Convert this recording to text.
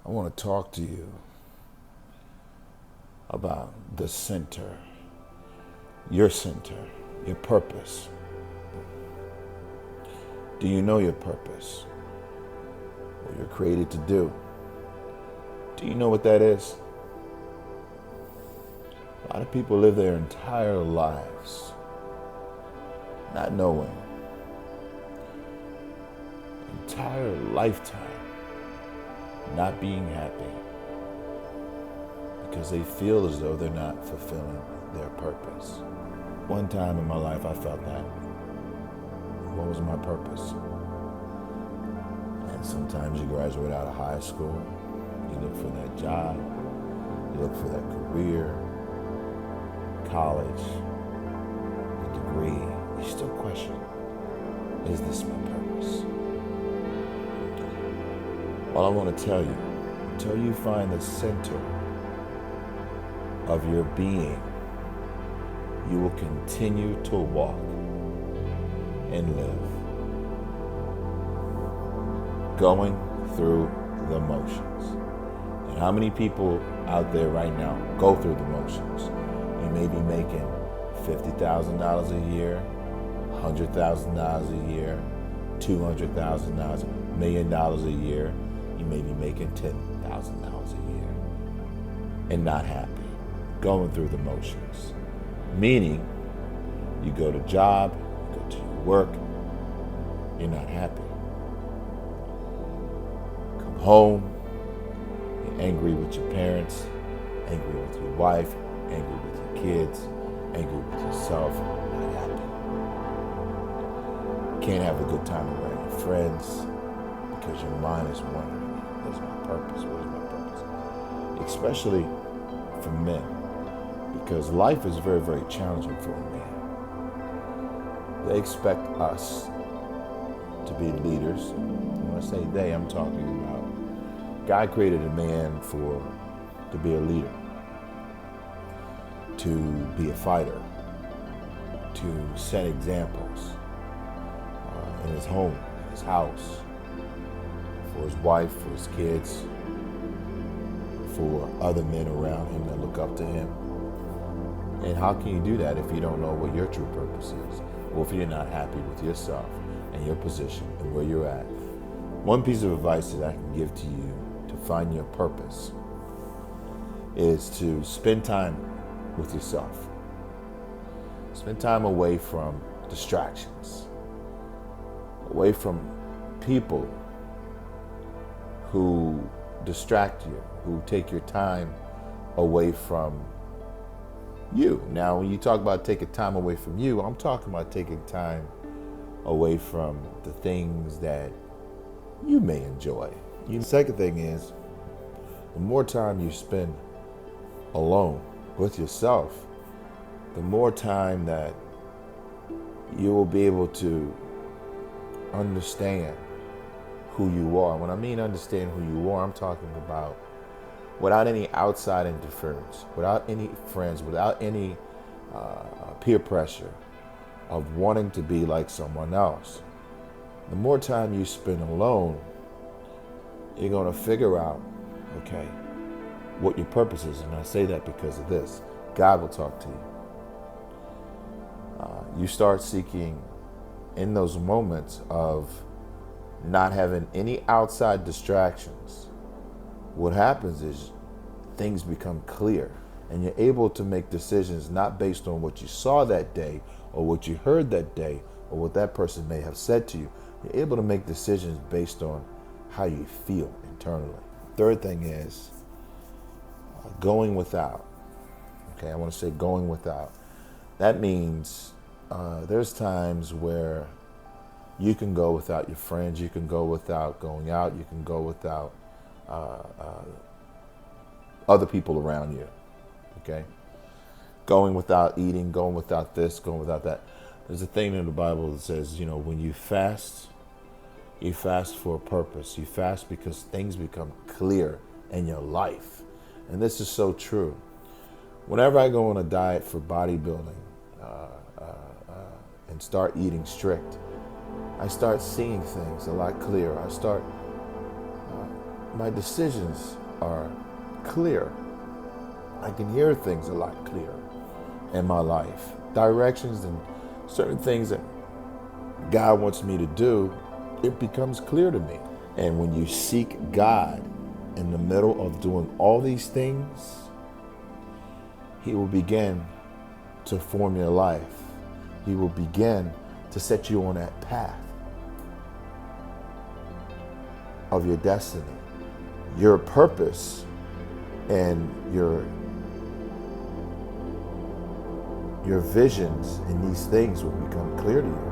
I want to talk to you about the center, your purpose. Do you know your purpose? What you're created to do? Do you know what that is? A lot of people live their entire lives not knowing, entire lifetime not being happy because they feel as though they're not fulfilling their purpose. One time in my life I felt that. What was my purpose? And sometimes you graduate out of high school, you look for that job, you look for that career, college, the degree, you still question, is this my purpose? All I want to tell you, until you find the center of your being, you will continue to walk and live, going through the motions. And how many people out there right now go through the motions? You may be making $50,000 a year, $100,000 a year, $200,000, $1 million a year. You may be making $10,000 a year and not happy, going through the motions. Meaning, you go to job, you go to your work, you're not happy. Come home, you're angry with your parents, angry with your wife, angry with your kids, angry with yourself, not happy. Can't have a good time around your friends because your mind is wondering, what is my purpose? What is my purpose? Especially for men, because life is very, very challenging for a man. They expect us to be leaders. When I say they, I'm talking about God created a man to be a leader, to be a fighter, to set examples in his home, in his house, for his wife, for his kids, for other men around him that look up to him. And how can you do that if you don't know what your true purpose is? Or if you're not happy with yourself and your position and where you're at? One piece of advice that I can give to you to find your purpose is to spend time with yourself. Spend time away from distractions, away from people who distract you, who take your time away from you. Now, when you talk about taking time away from you, I'm talking about taking time away from the things that you may enjoy. The second thing is, the more time you spend alone with yourself, the more time that you will be able to understand who you are. When I mean understand who you are, I'm talking about without any outside interference, without any friends, without any peer pressure of wanting to be like someone else. The more time you spend alone, you're going to figure out, okay, what your purpose is. And I say that because of this. God will talk to you. You start seeking in those moments of not having any outside distractions. What happens is things become clear and you're able to make decisions not based on what you saw that day or what you heard that day or what that person may have said to you. You're able to make decisions based on how you feel internally. Third thing is going without. Okay, I want to say going without. That means there's times where you can go without your friends, you can go without going out, you can go without other people around you, okay? Going without eating, going without this, going without that. There's a thing in the Bible that says, when you fast for a purpose. You fast because things become clear in your life. And this is so true. Whenever I go on a diet for bodybuilding and start eating strict, I start seeing things a lot clearer. I start my decisions are clear. I can hear things a lot clearer in my life. Directions and certain things that God wants me to do, it becomes clear to me. And when you seek God in the middle of doing all these things, He will begin to form your life. He will begin to set you on that path of your destiny. Your purpose and your visions in these things will become clear to you.